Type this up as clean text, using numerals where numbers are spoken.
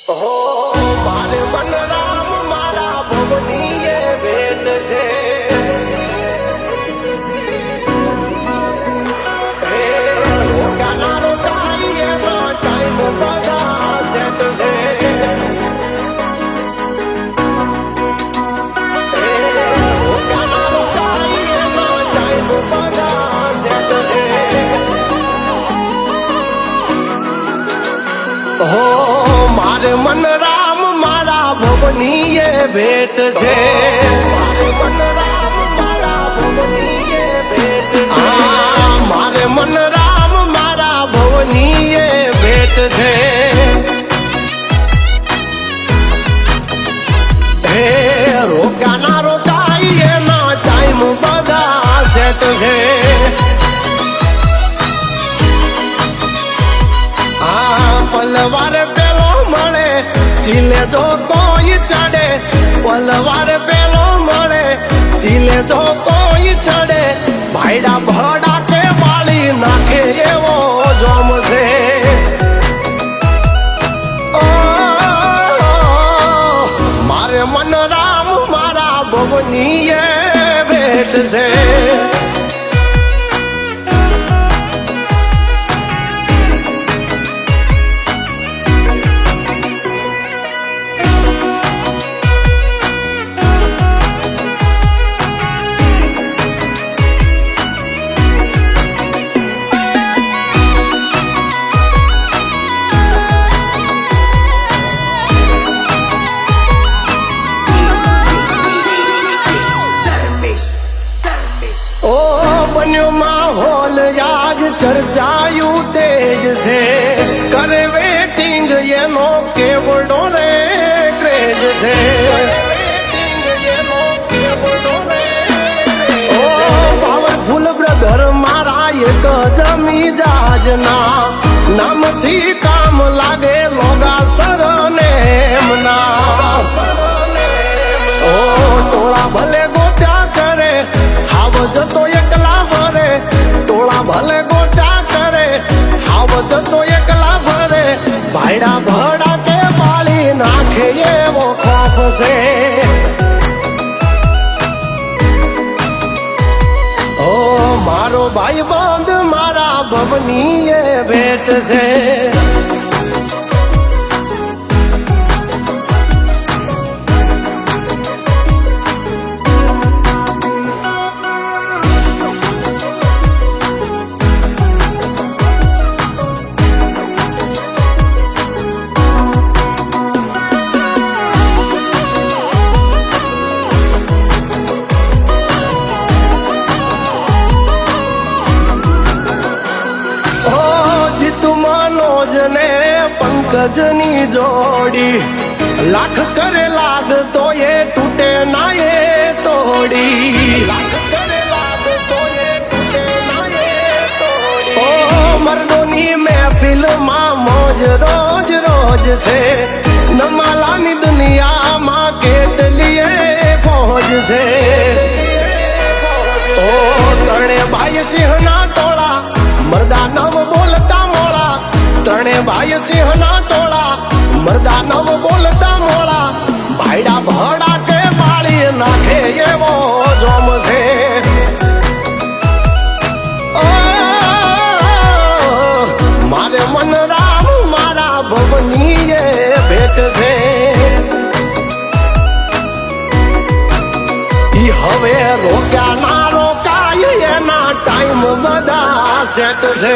હો મારે બલરામ મારા ભવની એ ભેટ છે. ગાનારો તારી એમાં ટાઈમ બધા સેટ છે. ગાનારો તારી એમાં ટાઈમ બધા સેટ છે. હો મારે મન રામ મારા ભવની એ ભેટ છે. મારે મન રામ મારા ભવની એ ભેટ છે. મારે મન રામ મારા ભવની એ ભેટ છે. હે રોકાના રોકાઈ એના ટાઈમ બધા સેટ છે. પલવાર પેલો મળે ચીલે જો કોઈ ચડે. પલવાર પેલો મળે ચીલે જો કોઈ ચડે. ભાઈડા ભડા કે વાળી નાખે એવો જોમ છે. મારે મન રામ મારા ભવની એ ભેટ છે. બન્યો માહોલ યાદ ચર્ચાયું તેજ છે. કરે વેટિંગ એનો કેવડો રે ક્રેજ છે. ઓ પાવરફુલ બ્રધર મારા એક જમી જાજના નામથી કામ લાગે લોગા સરને એમના. ઓ ટોળા ભલે ગોત્યા કરે હાવ જતો એકલા ભરે. ટોળા ભલે ગોટા કરે હાવ જતો એકલા ભરે. ભાઈડા ભડા કે વાળી નાખે એવો ખોફ છે. ઓ મારો ભાઈ બંધ મારા ભવની એ ભેટ છે. પંકજની જોડી લાખ કરે લાગ તો એ તૂટે ના એ તોડી. લાખ કરે લાગ તો એ તૂટે ના એ તોડી. ઓ મર્દોની મહેફિલમાં મોજ રોજ રોજ છે. નમાલાની દુનિયામાં કેટલી ફોજ છે. ઓ ત્રણે ભાઈ સિંહના ટોળા મરદા નવ બોલતા મોળા. ત્રણે ભાઈ સિંહના ટોળા મરદા નવ બોલતા મોળા. ભાઈડા ભડા કે વાળી નાખે એવો જોમ છે. મારે મન રામ મારા ભવની એ ભેટ છે. ઈ હવે રોક્યા ના રોકાય એના ટાઈમ બધા સેટ છે.